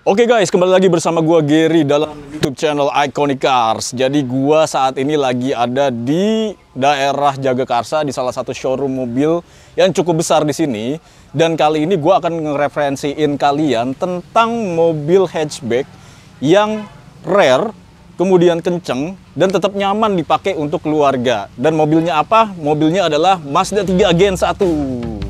Oke guys, kembali lagi bersama gua Gary dalam YouTube channel Iconic Cars. Jadi gua saat ini lagi ada di daerah Jagakarsa di salah satu showroom mobil yang cukup besar di sini. Dan kali ini gua akan ngereferensiin kalian tentang mobil hatchback yang rare, kemudian kenceng dan tetap nyaman dipakai untuk keluarga. Dan mobilnya apa? Mobilnya adalah Mazda 3 Gen 1.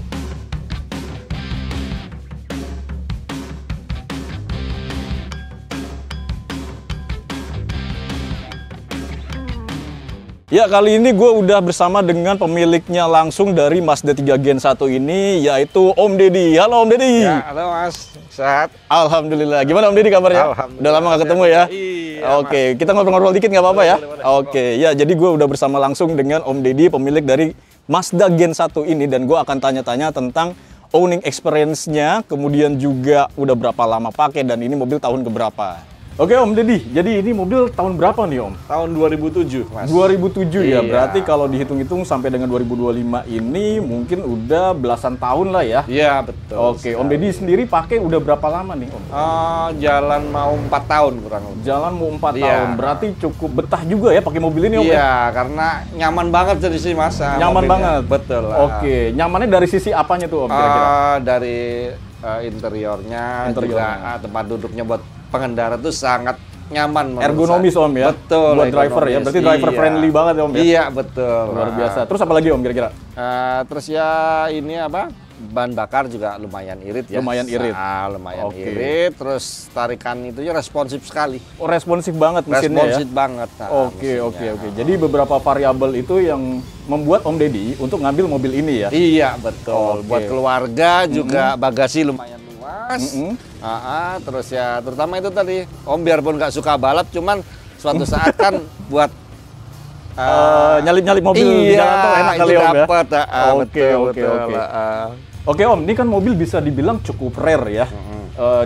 Ya, kali ini gue udah bersama dengan pemiliknya langsung dari Mazda 3 Gen 1 ini, yaitu Om Deddy. Halo Om Deddy. Ya, halo Mas. Sehat? Alhamdulillah. Gimana Om Deddy kabarnya? Udah lama gak ketemu ya? Iya. Oke, kita ngobrol-ngobrol dikit nggak apa-apa ya? Oke, ya jadi gue udah bersama langsung dengan Om Deddy, pemilik dari Mazda Gen 1 ini. Dan gue akan tanya-tanya tentang owning experience-nya, kemudian juga udah berapa lama pakai, dan ini mobil tahun keberapa. Oke Om Deddy, jadi ini mobil tahun berapa nih Om? Tahun 2007, Mas. 2007 ya, Iya. berarti kalau dihitung-hitung sampai dengan 2025 ini mungkin udah belasan tahun lah ya? Iya, betul. Oke, Om Deddy sendiri pakai udah berapa lama nih Om? Jalan mau 4 tahun kurang lebih. Jalan mau 4 Iya. tahun, berarti cukup betah juga ya pakai mobil ini Om? Ya? Iya, karena nyaman banget jadi sih Mas. Nyaman mobilnya. banget? Betul. Oke, nyamannya dari sisi apanya tuh Om kira-kira? Dari interiornya, juga tempat duduknya buat pengendara tuh sangat nyaman. Ergonomis Om ya? Betul. Buat driver ya, berarti driver friendly banget ya Om ya? Iya, betul. Luar biasa. Terus apa lagi Om kira-kira? Terus ya ini apa? Bahan bakar juga lumayan irit ya. Lumayan irit. Lumayan Oke. irit. Terus tarikan itu ya responsif sekali. Oh, responsif banget mesinnya Responsif ya? banget. Oke. Jadi beberapa variabel itu yang membuat Om Deddy untuk ngambil mobil ini ya? Iya, betul. Oke. Buat keluarga juga bagasi lumayan luas. Terus ya terutama itu tadi, Om biarpun nggak suka balap, cuman suatu saat kan buat nyalip-nyalip mobil di jalan tol enak kali Om ya? Dapet, Oke. Oke Om, ini kan mobil bisa dibilang cukup rare ya.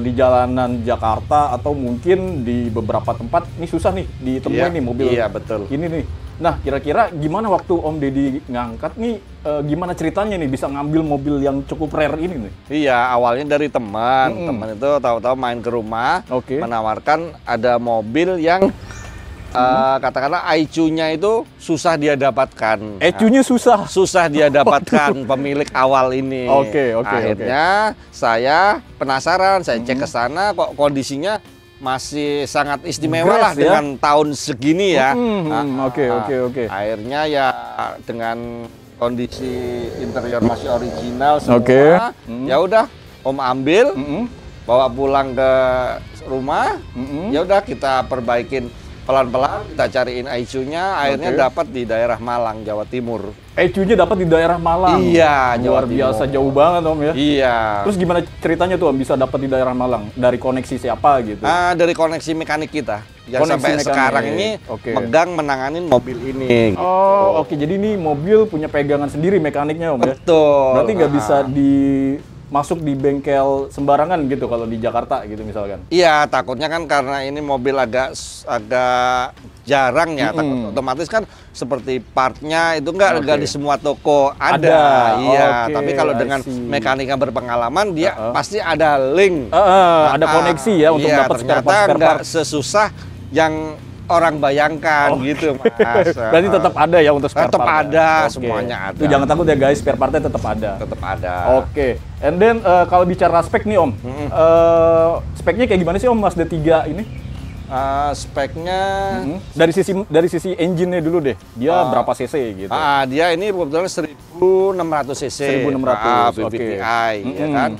Di jalanan Jakarta atau mungkin di beberapa tempat ini susah nih ditemuin nih mobil. Iya, betul. Ini nih. Nah, kira-kira gimana waktu Om Deddy ngangkat nih, gimana ceritanya nih bisa ngambil mobil yang cukup rare ini nih? Iya, awalnya dari teman. Teman itu tahu-tahu main ke rumah, menawarkan ada mobil yang katakanlah IQ-nya itu susah dia dapatkan. IQ-nya susah? Susah dia dapatkan pemilik awal ini. Akhirnya saya penasaran, saya cek ke sana, kok kondisinya masih sangat istimewa lah ya? dengan tahun segini ya. Oke. Akhirnya ya dengan kondisi interior masih original semua, ya udah Om ambil, bawa pulang ke rumah, ya udah kita perbaikin pelan-pelan, kita cariin IQ-nya, akhirnya dapat di daerah Malang, Jawa Timur. IQ-nya dapat di daerah Malang? Iya, luar biasa, jauh banget Om ya? Iya. Terus gimana ceritanya tuh Om bisa dapat di daerah Malang? Dari koneksi siapa gitu? Dari koneksi mekanik kita, yang Koneksi sampai mekanik. sekarang ini megang menanganin mobil ini. Oh, oke. Jadi ini mobil punya pegangan sendiri mekaniknya Om ya? Betul. Berarti nggak bisa masuk di bengkel sembarangan gitu kalau di Jakarta gitu misalkan? Iya, takutnya kan karena ini mobil agak jarang ya, otomatis kan seperti partnya itu nggak di semua toko ada. Iya, tapi kalau dengan mekanik yang berpengalaman dia pasti ada link, ada koneksi ya untuk dapat spare part. Ternyata nggak sesusah yang orang bayangkan gitu Mas. Berarti tetap ada ya untuk spare part? Tetap ada, semuanya ada. Tuh, jangan takut ya guys, spare partnya tetap ada. Tetap ada. Oke. And then kalau bicara spek nih Om, speknya kayak gimana sih Om Mazda 3 ini? Speknya dari sisi engine-nya dulu deh. Dia berapa cc gitu? Dia ini kebetulan 1600 cc. 1600. VVTi ya kan.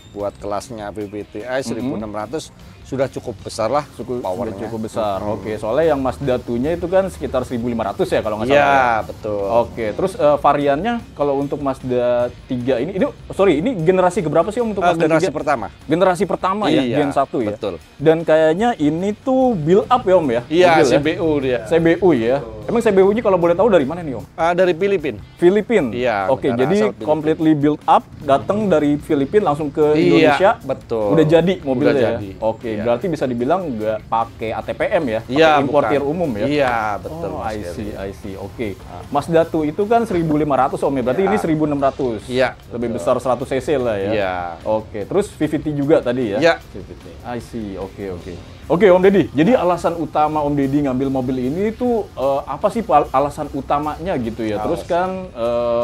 Buat kelasnya VVTi 1600 sudah cukup besar lah, powernya. Sudah cukup besar. Oke, soalnya yang Mazda 2-nya itu kan sekitar 1500 ya kalau nggak salah. Iya, betul. Oke, terus variannya kalau untuk Mazda 3 ini generasi keberapa sih Om untuk Mazda 3? Generasi pertama. Generasi pertama ya, Gen 1 ya. Betul. Dan kayaknya ini tuh build up ya Om ya? Iya, mobil, CBU ya? dia. CBU ya. Emang CBU-nya kalau boleh tahu dari mana nih Om? Dari Filipina. Filipina. Iya. Oke, jadi completely build up, datang dari Filipina langsung ke Indonesia, betul. udah jadi mobilnya Udah ya. jadi. Oke, Iya. berarti bisa dibilang nggak pakai ATPM ya, Iya, pakai importir bukan. umum ya. Iya, betul. Oh, Mas I Gary. see. Oke. Mazda 2 itu kan 1.500 Om ya, berarti Iya. ini 1.600. Iya, Lebih betul. besar 100 cc lah ya. Iya. Oke, terus VVT juga tadi ya? Iya. VVT. I see. Oke. Oke, Om Deddy. Jadi alasan utama Om Deddy ngambil mobil ini tuh apa sih alasan utamanya gitu ya? Terus kan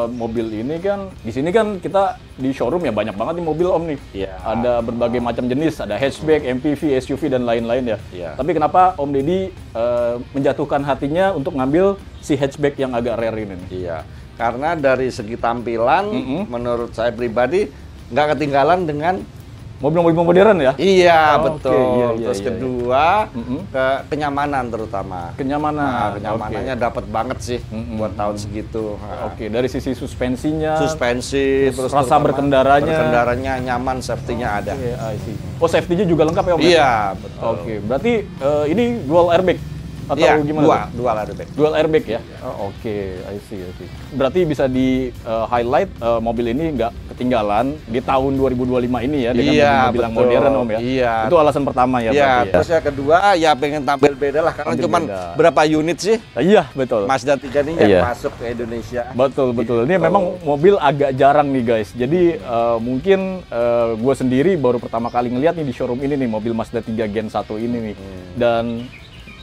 mobil ini kan di sini kan kita di showroom ya banyak banget nih mobil Om nih. Iya. Ada berbagai macam jenis, ada hatchback, MPV, SUV dan lain-lain ya. Iya. Tapi kenapa Om Deddy menjatuhkan hatinya untuk ngambil si hatchback yang agak rare ini nih? Iya. Karena dari segi tampilan, menurut saya pribadi nggak ketinggalan dengan Mobil-mobil modern ya? Iya, Oh, betul. oke, iya, Terus iya. kedua, kenyamanan terutama. Kenyamanan. Kenyamanannya dapat banget sih buat tahun segitu. Oke, dari sisi suspensinya, Suspensi, terus terus rasa terutama berkendaranya. berkendaranya nyaman, safety-nya ada. Oke, I see. Oh, safety-nya juga lengkap ya, Om? Iya, betul. Oke, berarti ini dual airbag atau Iya, gimana? dua airbag. Dual airbag ya? Oh, oke, I see. Berarti bisa di highlight mobil ini nggak ketinggalan di tahun 2025 ini ya dengan Iya, mobil yang betul. modern Om ya? Iya. Itu alasan pertama ya Iya, berarti ya? terus yang kedua ya pengen tampil beda lah karena Tampil cuman beda. berapa unit sih Iya, betul. Mazda 3 ini Iya. yang masuk ke Indonesia. Betul. Ini memang mobil agak jarang nih guys. Jadi mungkin gue sendiri baru pertama kali ngeliat nih di showroom ini nih mobil Mazda 3 Gen 1 ini nih. Dan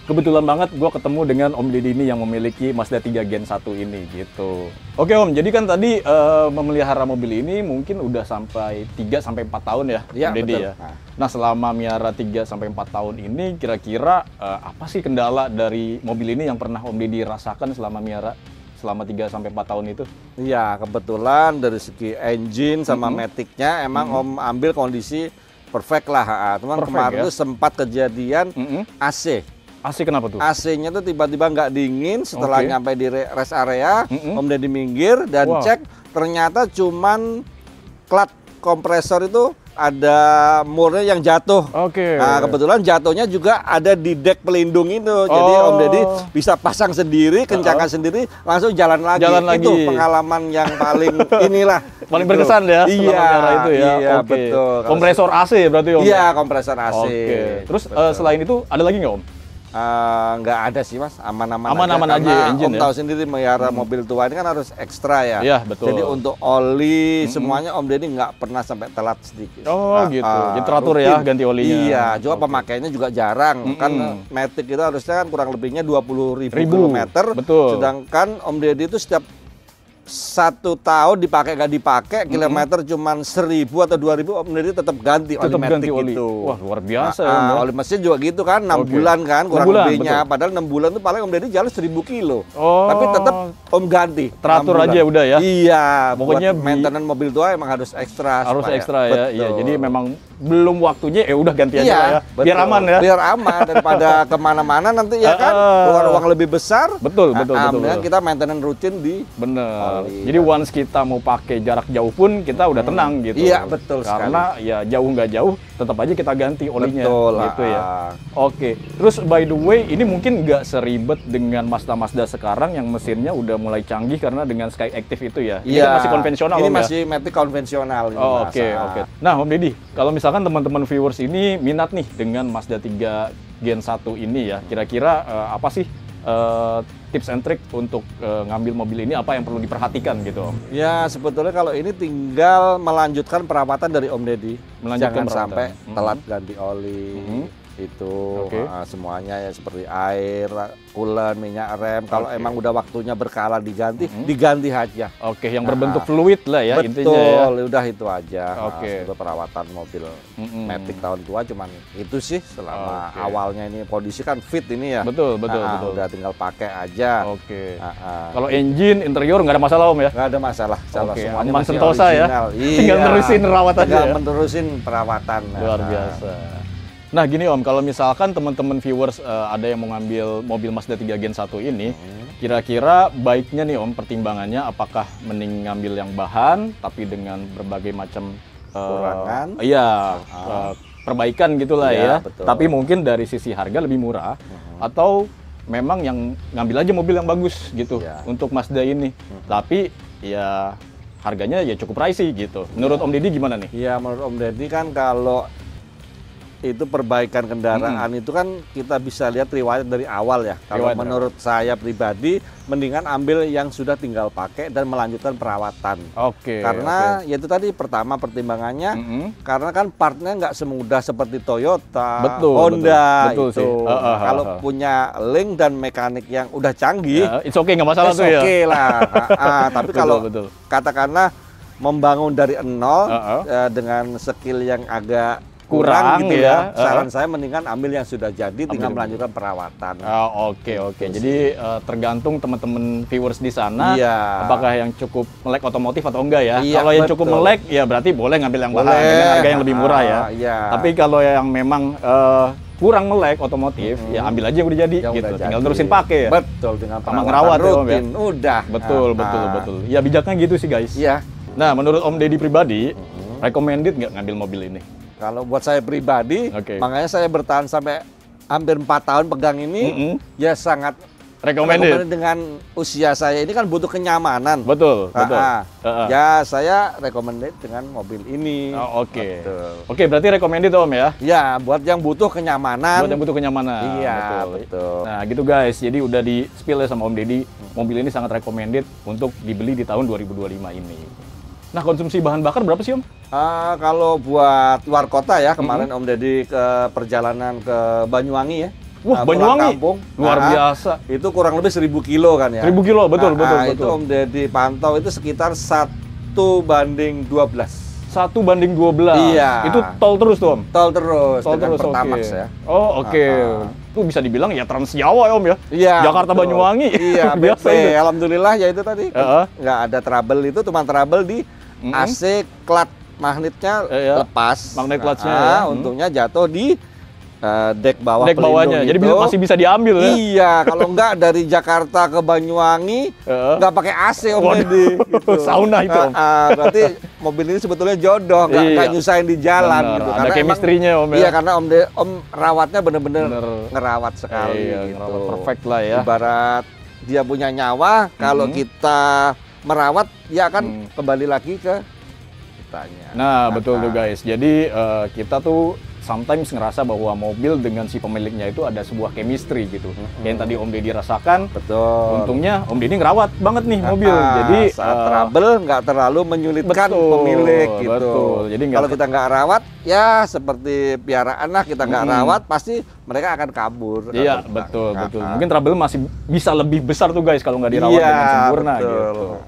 kebetulan banget gue ketemu dengan Om Deddy ini yang memiliki Mazda 3 Gen 1 ini gitu. Oke Om, jadi kan tadi memelihara mobil ini mungkin udah sampai 3-4 tahun ya, Iya, Om Deddy betul. ya. Nah selama miara 3-4 tahun ini kira-kira apa sih kendala dari mobil ini yang pernah Om Deddy rasakan selama miara? Selama 3-4 tahun itu? Iya, kebetulan dari segi engine sama matic-nya emang Om ambil kondisi perfect lah. Cuman Perfect, kemarin ya? tuh sempat kejadian AC. AC kenapa tuh? AC-nya tuh tiba-tiba nggak dingin setelah Oke. nyampe di rest area, Om Deddy minggir dan Wow. cek ternyata cuman klat kompresor itu ada murnya yang jatuh. Oke. Nah, kebetulan jatuhnya juga ada di dek pelindung itu. Jadi Om Deddy bisa pasang sendiri, kencangkan sendiri, langsung jalan lagi. Jalan lagi. Itu pengalaman yang paling inilah. Paling gitu. berkesan ya Iya, selama miara itu ya. Iya, Oke. betul. Kompresor AC berarti Om? Iya, kompresor AC. Oke. Terus Betul. selain itu ada lagi nggak Om? Nggak ada sih Mas, aman-aman Aman-aman aja karena engine Om ya? tahu sendiri melihara mobil tua ini kan harus ekstra ya. Iya, betul. Jadi untuk oli semuanya Om Deddy nggak pernah sampai telat sedikit. Oh, gitu. Jadi teratur ya rutin. ganti olinya. Iya, juga pemakaiannya juga jarang. Kan Matic itu harusnya kan kurang lebihnya 20.000 kilometer. Betul. Sedangkan Om Deddy itu setiap 1 tahun dipakai nggak dipakai, kilometer cuman 1.000 atau 2.000, Om Deddy tetap ganti oli Tetap Matic ganti oli. itu. Wah, luar biasa ya, Om, ya. Oli mesin juga gitu kan, 6 Oke. bulan kan, 6 kurang bulan, lebihnya. betul. Padahal 6 bulan itu paling Om Deddy jalan 1.000 kilo. Oh. Tapi tetap Om ganti. Teratur 6 bulan. aja udah ya? Iya, Pokoknya buat maintenance mobil tua emang harus ekstra. Harus supaya- ekstra ya. Iya, Betul. jadi memang belum waktunya ya udah ganti aja Iya, lah ya. Biar betul. aman ya. Biar aman daripada kemana-mana nanti ya kan, keluar uang lebih besar. Betul, betul, betul, mendingan betul. kita maintenance rutin di Bener. Oli. Jadi once kita mau pakai jarak jauh pun kita udah tenang gitu. Iya, betul Karena ya jauh nggak jauh, tetap aja kita ganti olinya. Betul, gitu ya. ah. Oke. Terus by the way, ini mungkin nggak seribet dengan Mazda sekarang yang mesinnya udah mulai canggih karena dengan Sky Active itu ya. Ini kan masih konvensional Ini Om, ya? masih Matic konvensional ini, Oh, Mas. oke, oke. Nah, Om Deddy, kalau misalkan teman-teman viewers ini minat nih dengan Mazda 3 Gen 1 ini ya, kira-kira apa sih tips and trick untuk ngambil mobil ini, apa yang perlu diperhatikan gitu, Om? Ya, sebetulnya kalau ini tinggal melanjutkan perawatan dari Om Deddy. Melanjutkan Jangan perawatan. sampai telat ganti oli. Itu Oke. semuanya ya seperti air, coolant, minyak rem. Kalau Oke. emang udah waktunya berkala diganti, diganti aja. Oke, yang berbentuk fluid lah ya intinya ya. Betul, udah itu aja. Oke. Untuk perawatan mobil Matic tahun tua cuman itu sih selama Oke. awalnya ini kondisi kan fit ini ya. Betul, betul, betul. Udah tinggal pakai aja. Oke. Ah. Kalau engine, interior nggak ada masalah, Om ya? Nggak ada masalah. Kalau Oke, semuanya aman masih sentosa ya. original. Tinggal Iya. nerusin rawat aja Tinggal ya. menerusin perawatan. Luar biasa. Nah gini Om, kalau misalkan teman-teman viewers ada yang mau ngambil mobil Mazda 3 Gen 1 ini, kira-kira baiknya nih Om pertimbangannya apakah mending ngambil yang bahan tapi dengan berbagai macam Kurangan. Iya, perbaikan gitulah Iya, ya. betul. Tapi mungkin dari sisi harga lebih murah atau memang yang ngambil aja mobil yang bagus gitu Iya. untuk Mazda ini. Tapi ya harganya ya cukup pricey gitu. Menurut Om Deddy gimana nih? Ya menurut Om Deddy kan kalau itu perbaikan kendaraan itu kan kita bisa lihat riwayat dari awal ya. Kalau Riwayat menurut saya pribadi, mendingan ambil yang sudah tinggal pakai dan melanjutkan perawatan. Oke. Karena ya itu tadi pertama pertimbangannya, karena kan partnya nggak semudah seperti Toyota, Betul, Honda betul itu. sih. Kalau punya link dan mekanik yang udah canggih, it's okay, nggak masalah tuh ya. oke lah. Tapi Betul, kalau betul. katakanlah membangun dari nol dengan skill yang agak kurang gitu ya. Saran saya mendingan ambil yang sudah jadi, tinggal melanjutkan perawatan. Oke. Jadi tergantung teman-teman viewers di sana, Iya. apakah yang cukup melek otomotif atau enggak ya. Iya, Kalau yang betul. cukup melek, ya berarti boleh ngambil yang bahan Boleh. dengan harga yang lebih murah ya. Iya. Tapi kalau yang memang kurang melek otomotif, ya ambil aja yang udah jadi Yang gitu. udah Tinggal jadi. terusin pakai ya. Betul, dengan Sama perawatan ngerawat ya, Om, ya. rutin. Udah. Betul. Ya bijaknya gitu sih guys. Iya. Nah, menurut Om Deddy pribadi, recommended nggak ngambil mobil ini? Kalau buat saya pribadi, Oke. makanya saya bertahan sampai hampir 4 tahun pegang ini, ya sangat Recommended. dengan usia saya ini kan butuh kenyamanan. Betul. Ya saya recommended dengan mobil ini. Oke. Betul. Oke, berarti recommended Om ya? Ya, buat yang butuh kenyamanan. Buat yang butuh kenyamanan. Iya, betul. Nah, gitu guys. Jadi udah di spill ya sama Om Deddy. Mobil ini sangat recommended untuk dibeli di tahun 2025 ini. Nah, konsumsi bahan bakar berapa sih Om? Kalau buat luar kota ya, kemarin Om Deddy ke perjalanan ke Banyuwangi ya. Wah, pulang Banyuwangi? kampung. Luar biasa. Itu kurang lebih 1000 kilo kan ya. 1000 kilo, betul. Itu Om Deddy pantau itu sekitar 1:12. 1:12. Iya. Itu tol terus tuh Om? Tol terus, Tol dengan terus, Pertamax oke. ya. Oh, oke. Itu bisa dibilang ya Trans Jawa ya Om ya? Iya. Jakarta betul. Banyuwangi. Iya, biasa BP. itu. Alhamdulillah ya itu tadi. Nggak ada trouble itu, cuma trouble di AC klat magnetnya lepas. Magnet clutch-nya ya. Untungnya jatuh di dek bawah Dek bawahnya. Jadi itu. masih bisa diambil ya? Iya, kalau enggak dari Jakarta ke Banyuwangi nggak pakai AC Om Deddy. Gitu. Sauna itu Om. Berarti mobil ini sebetulnya jodoh, nggak nyusahin di jalan Bener, gitu. ada chemistry-nya Om ya. Iya, karena Om rawatnya bener-bener ngerawat sekali Iya, gitu. ngerawat perfect lah ya. Ibarat dia punya nyawa, kalau kita merawat, ya akan kembali lagi ke kitanya. Nah, betul tuh guys. Jadi kita tuh sometimes ngerasa bahwa mobil dengan si pemiliknya itu ada sebuah chemistry gitu. Kayak yang tadi Om Deddy rasakan. Betul. Untungnya Om Deddy ngerawat banget nih mobil. Jadi saat trouble nggak terlalu menyulitkan pemilik gitu. Betul. Jadi kalau kita nggak rawat, ya seperti piaraan lah, kita nggak rawat, pasti mereka akan kabur. Iya, betul. Mungkin trouble masih bisa lebih besar tuh guys kalau nggak dirawat dengan sempurna gitu.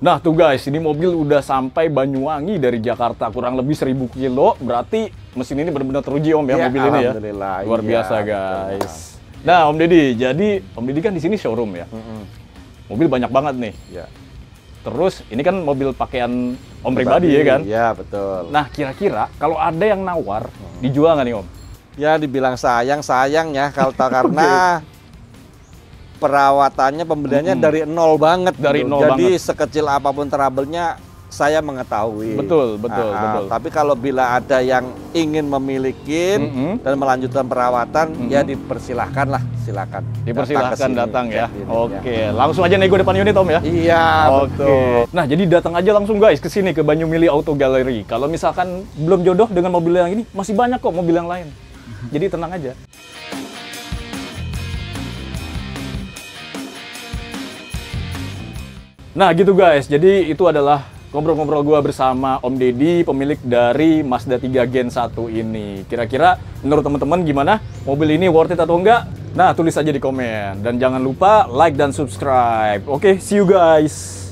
Nah tuh guys, ini mobil udah sampai Banyuwangi dari Jakarta, kurang lebih 1000 kilo. Berarti mesin ini benar-benar teruji Om ya, mobil ini ya. Luar biasa guys. Nah Om Deddy, jadi Om Deddy kan di sini showroom ya. Mobil banyak banget nih. Ya. Terus ini kan mobil pakaian Om pribadi ya kan? Iya betul. Nah kira-kira kalau ada yang nawar, dijual nggak nih Om? Ya dibilang sayang ya kalau karena perawatannya, pembeliannya dari nol banget. Dari nol Jadi banget. sekecil apapun trouble-nya saya mengetahui. Betul. Tapi kalau bila ada yang ingin memiliki dan melanjutkan perawatan, ya dipersilahkan lah, silakan. Dipersilahkan datang ya. Oke, langsung aja nego depan unit Om ya. Iya, betul. Nah, jadi datang aja langsung guys ke sini ke Banyumili Auto Gallery. Kalau misalkan belum jodoh dengan mobil yang ini, masih banyak kok mobil yang lain. Jadi tenang aja. Nah gitu guys, jadi itu adalah ngobrol-ngobrol gua bersama Om Deddy, pemilik dari Mazda 3 Gen 1 ini. Kira-kira menurut teman-teman gimana? Mobil ini worth it atau enggak? Nah tulis aja di komen. Dan jangan lupa like dan subscribe. Oke, see you guys!